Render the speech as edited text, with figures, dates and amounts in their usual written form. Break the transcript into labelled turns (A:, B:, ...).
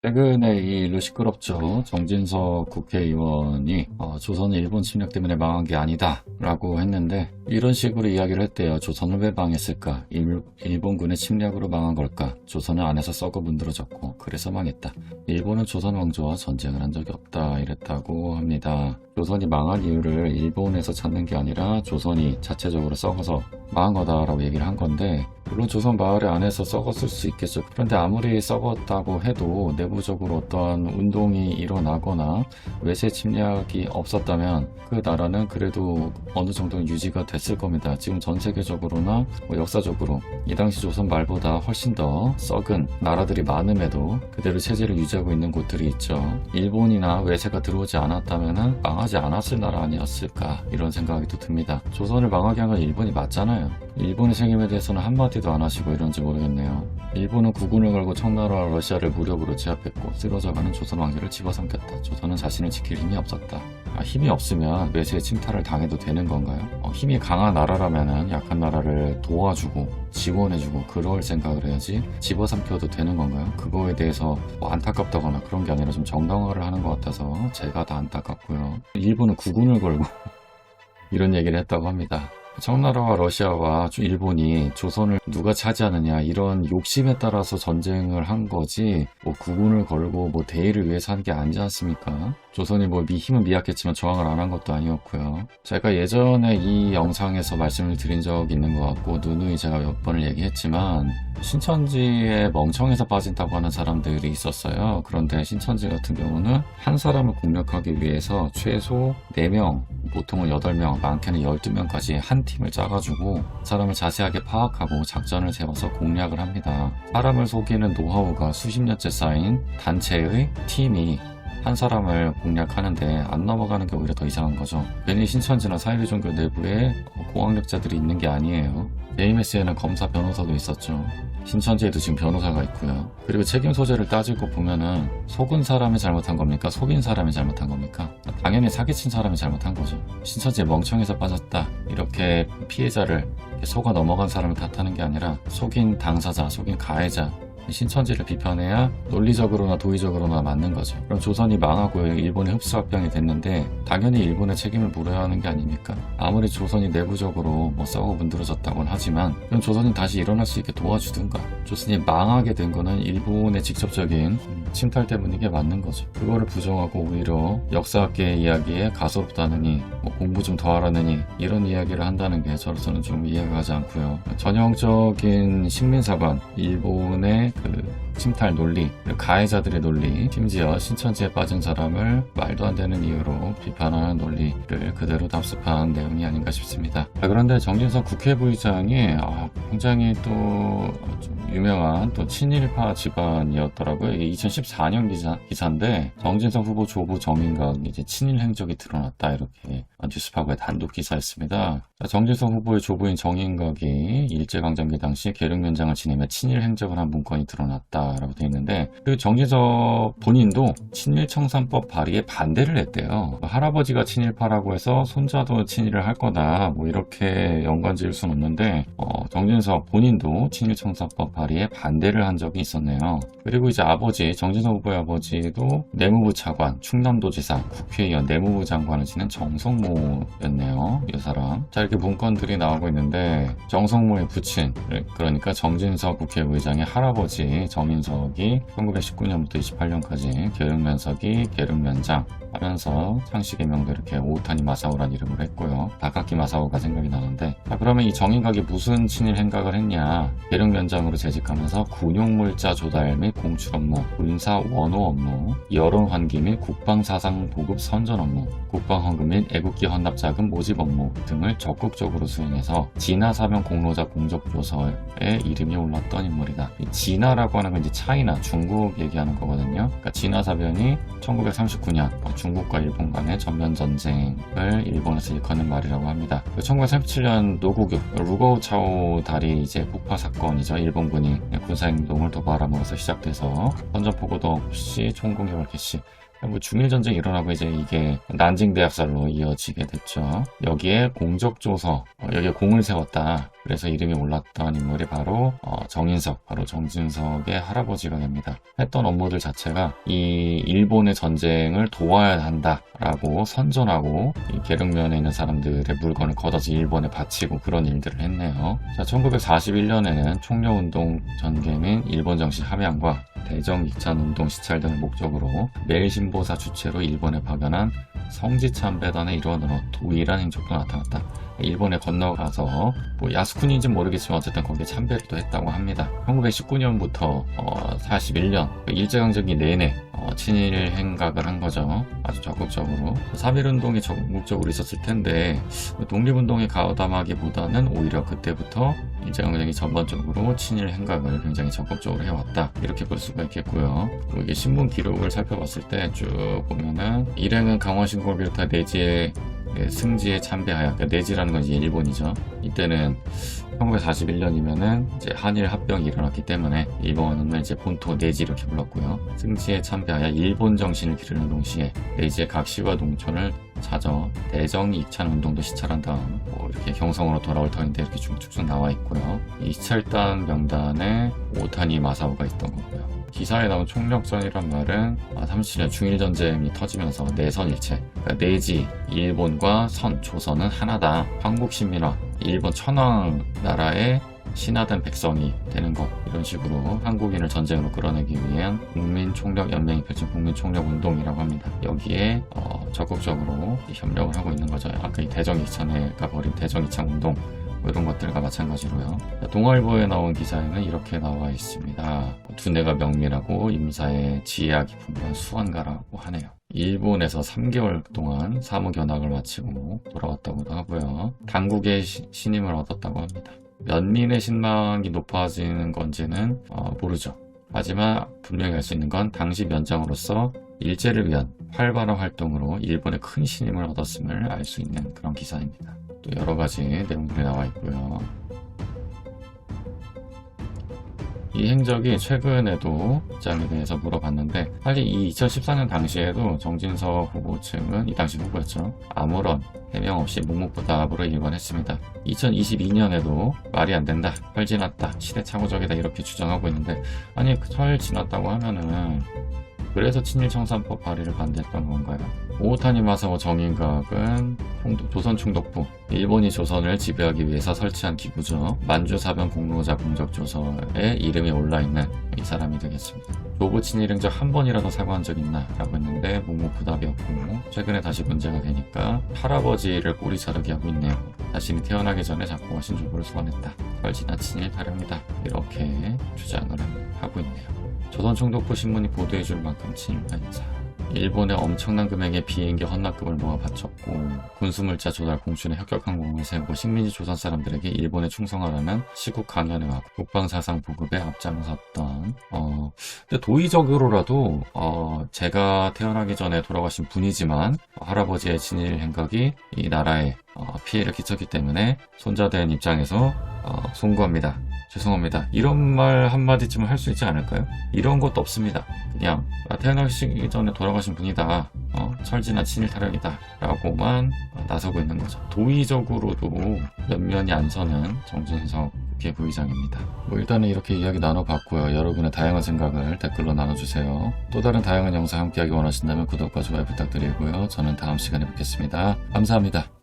A: 최근에 이 일로 시끄럽죠. 정진석 국회의원이 조선은 일본 침략 때문에 망한 게 아니다 라고 했는데, 이런 식으로 이야기를 했대요. 조선은 왜 망했을까? 일본군의 침략으로 망한 걸까? 조선은 안에서 썩어 문드러졌고 그래서 망했다. 일본은 조선 왕조와 전쟁을 한 적이 없다 이랬다고 합니다. 조선이 망한 이유를 일본에서 찾는 게 아니라 조선이 자체적으로 썩어서 망한 거다라고 얘기를 한 건데, 물론 조선 마을 안에서 썩었을 수 있겠죠. 그런데 아무리 썩었다고 해도 내부적으로 어떠한 운동이 일어나거나 외세 침략이 없었다면 그 나라는 그래도 어느 정도는 유지가 됐을 겁니다. 지금 전 세계적으로나 역사적으로 이 당시 조선 말보다 훨씬 더 썩은 나라들이 많음에도 그대로 체제를 유지하고 있는 곳들이 있죠. 일본이나 외세가 들어오지 않았다면 망하지 않았을 나라 아니었을까, 이런 생각이 또 듭니다. 조선을 망하게 한 건 일본이 맞잖아요. 일본의 책임에 대해서는 한마디도 안 하시고 이런지 모르겠네요. 일본은 국군을 걸고 청나라와 러시아를 무력으로 제압했고 쓰러져가는 조선 왕조를 집어삼켰다. 조선은 자신을 지킬 힘이 없었다. 힘이 없으면 외세의 침탈을 당해도 되는 건가요? 힘이 강한 나라라면 약한 나라를 도와주고 지원해주고 그럴 생각을 해야지 집어삼켜도 되는 건가요? 그거에 대해서 안타깝다거나 그런 게 아니라 좀 정당화를 하는 것 같아서 제가 다 안타깝고요. 일본은 국군을 걸고 이런 얘기를 했다고 합니다. 청나라와 러시아와 일본이 조선을 누가 차지하느냐 이런 욕심에 따라서 전쟁을 한 거지, 국군을 걸고 대의를 위해서 한 게 아니지 않습니까? 조선이 힘은 미약했지만 저항을 안 한 것도 아니었고요. 제가 예전에 이 영상에서 말씀을 드린 적이 있는 것 같고 누누이 제가 몇 번을 얘기했지만, 신천지에 멍청해서 빠진다고 하는 사람들이 있었어요. 그런데 신천지 같은 경우는 한 사람을 공략하기 위해서 최소 4명, 보통은 8명, 많게는 12명까지 한 팀을 짜가지고 사람을 자세하게 파악하고 작전을 세워서 공략을 합니다. 사람을 속이는 노하우가 수십 년째 쌓인 단체의 팀이 한 사람을 공략하는데 안 넘어가는 게 오히려 더 이상한 거죠. 괜히 신천지나 사이비 종교 내부에 고학력자들이 있는 게 아니에요. JMS에는 검사 변호사도 있었죠. 신천지에도 지금 변호사가 있고요. 그리고 책임 소재를 따지고 보면은 속은 사람이 잘못한 겁니까? 속인 사람이 잘못한 겁니까? 당연히 사기친 사람이 잘못한 거죠. 신천지에 멍청해서 빠졌다, 이렇게 피해자를 속아 넘어간 사람을 탓하는 게 아니라 속인 당사자, 속인 가해자, 신천지를 비판해야 논리적으로나 도의적으로나 맞는 거죠. 그럼 조선이 망하고 일본이 흡수합병이 됐는데 당연히 일본의 책임을 물어야 하는 게 아닙니까? 아무리 조선이 내부적으로 썩어 문드러졌다고는 하지만 그럼 조선이 다시 일어날 수 있게 도와주든가. 조선이 망하게 된 거는 일본의 직접적인 침탈 때문인 게 맞는 거죠. 그거를 부정하고 오히려 역사학계의 이야기에 가소롭다느니 공부 좀 더 하라느니 이런 이야기를 한다는 게 저로서는 좀 이해가 가지 않고요. 전형적인 식민사관, 일본의 침탈 논리, 가해자들의 논리, 심지어 신천지에 빠진 사람을 말도 안 되는 이유로 비판하는 논리를 그대로 답습한 내용이 아닌가 싶습니다. 그런데 정진석 국회 부의장이 굉장히 또 좀 유명한 또 친일파 집안이었더라고요. 이게 2014년 기사인데 정진석 후보 조부 정인각 이제 친일 행적이 드러났다, 이렇게 뉴스파고에 단독 기사였습니다. 정진석 후보의 조부인 정인각이 일제강점기 당시 계룡면장을 지내며 친일 행적을 한 문건이 드러났다라고 되어 있는데, 그 정진석 본인도 친일청산법 발의에 반대를 했대요. 할아버지가 친일파라고 해서 손자도 친일을 할 거다, 이렇게 연관 지을 수는 없는데 정진석 본인도 친일청산법 발의에 반대를 한 적이 있었네요. 그리고 이제 아버지, 정진석 후보의 아버지도 내무부 차관, 충남도지사, 국회의원, 내무부 장관을 지낸 정성모였네요. 이 사람. 자, 이렇게 문건들이 나오고 있는데 정성모의 부친, 그러니까 정진석 국회의장의 할아버지 정인석이 1919년부터 28년까지 계룡면석이 계룡면장 하면서 창씨 개명도 이렇게 오타니 마사오란 이름으로 했고요. 다카키 마사오가 생각이 나는데, 그러면 이 정인각이 무슨 친일 행각을 했냐? 계룡면장으로 재직하면서 군용물자 조달 및 공출 업무, 군사 원호 업무, 여론환기 및 국방사상 보급 선전 업무, 국방헌금 및 애국기 헌납자금 모집 업무 등을 적극적으로 수행해서 진화사병 공로자 공적조서에 이름이 올랐던 인물이다. 이 진화라고 하는 건 이제 차이나 중국 얘기하는 거거든요. 그러니까 진화사병이 1939년 중국과 일본 간의 전면전쟁을 일본에서 일컫는 말이라고 합니다. 1937년 노구교 루거우차오 다리 이제 폭파 사건이죠. 일본군이 군사행동을 도발함으로써 시작돼서 선전포고도 없이 총공격을 개시, 뭐 중일전쟁이 일어나고 이제 이게 난징대학살로 이어지게 됐죠. 여기에 공적조서, 여기에 공을 세웠다. 그래서 이름이 올랐던 인물이 바로 정인석, 바로 정진석의 할아버지가 됩니다. 했던 업무들 자체가 이 일본의 전쟁을 도와야 한다라고 선전하고 이 계륵면에 있는 사람들의 물건을 걷어서 일본에 바치고 그런 일들을 했네요. 자, 1941년에는 총려운동 전개 및 일본 정신 함양과 대정 익찬운동 시찰 등을 목적으로 매일신보사 주최로 일본에 파견한 성지참배단의 일원으로 동일한 행적도 나타났다. 일본에 건너가서 뭐 야스쿠니인지는 모르겠지만 어쨌든 거기에 참배를 또 했다고 합니다. 1919년부터 41년 일제강점기 내내 친일 행각을 한 거죠. 아주 적극적으로. 3.1운동이 적극적으로 있었을 텐데 독립운동에 가담하기보다는 오히려 그때부터 일제강점기 전반적으로 친일 행각을 굉장히 적극적으로 해왔다. 이렇게 볼 수가 있겠고요. 그리고 이게 신문 기록을 살펴봤을 때 쭉 보면은 일행은 강화신공을 비롯한 내지의 승지에 참배하여, 그러니까 내지라는 건 이제 일본이죠. 이때는 1941년이면은 이제 한일 합병이 일어났기 때문에 일본은 이제 본토 내지 이렇게 불렀고요. 승지에 참배하여 일본 정신을 기르는 동시에 내지의 각 시와 농촌을 찾아 대정 익찬 운동도 시찰한 다음 뭐 이렇게 경성으로 돌아올 터인데 이렇게 쭉쭉 나와 있고요. 이 시찰단 명단에 오타니 마사오가 있던 거고요. 기사에 나온 총력전이란 말은 37년 중일전쟁이 터지면서 내선일체, 그러니까 내지 일본과 조선은 하나다. 한국신민화, 일본 천황 나라의 신하된 백성이 되는 것, 이런 식으로 한국인을 전쟁으로 끌어내기 위한 국민총력연맹이 펼친 국민총력운동이라고 합니다. 여기에 적극적으로 협력을 하고 있는 거죠. 아까 이 대정이찬회가 벌인 대정이찬운동 이런 것들과 마찬가지로요. 동아일보에 나온 기사에는 이렇게 나와 있습니다. 두뇌가 명밀하고 임사에 지혜가 깊은 건 수완가라고 하네요. 일본에서 3개월 동안 사무견학을 마치고 돌아왔다고도 하고요. 당국의 신임을 얻었다고 합니다. 면민의 신망이 높아지는 건지는 모르죠. 하지만 분명히 알 수 있는 건 당시 면장으로서 일제를 위한 활발한 활동으로 일본의 큰 신임을 얻었음을 알 수 있는 그런 기사입니다. 또 여러 가지 내용들이 나와 있고요. 이 행적이 최근에도 입장에 대해서 물어봤는데 사실 이 2014년 당시에도 정진석 후보 측은 이 당시 후보였죠. 아무런 해명 없이 묵묵부답으로 일관했습니다. 2022년에도 말이 안 된다, 철 지났다, 시대착오적이다 이렇게 주장하고 있는데 아니 철 지났다고 하면은 그래서 친일청산법 발의를 반대했던 건가요? 오타니 마사오 정인각은 조선총독부, 일본이 조선을 지배하기 위해서 설치한 기구죠. 만주사변 공로자 공적조서에 이름이 올라있는 이 사람이 되겠습니다. 조부 친일행적 한 번이라도 사과한 적 있나? 라고 했는데 묵묵부답이었고 최근에 다시 문제가 되니까 할아버지를 꼬리 자르게 하고 있네요. 자신이 태어나기 전에 작곡하신 조부를 소환했다. 펄지나 친일 타령이다. 이렇게 주장을 하고 있네요. 조선총독부 신문이 보도해줄 만큼 친일파 인사. 일본의 엄청난 금액의 비행기 헌납금을 모아 바쳤고 군수물자 조달 공춘에 혁혁한 공을 세우고 식민지 조선 사람들에게 일본에 충성하라는 시국 강연회와 국방사상 보급에 앞장섰던 근데 도의적으로라도 제가 태어나기 전에 돌아가신 분이지만 할아버지의 친일 행각이 이 나라에 피해를 끼쳤기 때문에 손자된 입장에서 송구합니다. 죄송합니다. 이런 말 한마디쯤은 할 수 있지 않을까요? 이런 것도 없습니다. 그냥 태어나기 전에 돌아가신 분이다. 철지나 친일 타령이다. 라고만 나서고 있는 거죠. 도의적으로도 면면이 안 서는 정진석 국회 부의장입니다. 뭐 일단은 이렇게 이야기 나눠봤고요. 여러분의 다양한 생각을 댓글로 나눠주세요. 또 다른 다양한 영상 함께하기 원하신다면 구독과 좋아요 부탁드리고요. 저는 다음 시간에 뵙겠습니다. 감사합니다.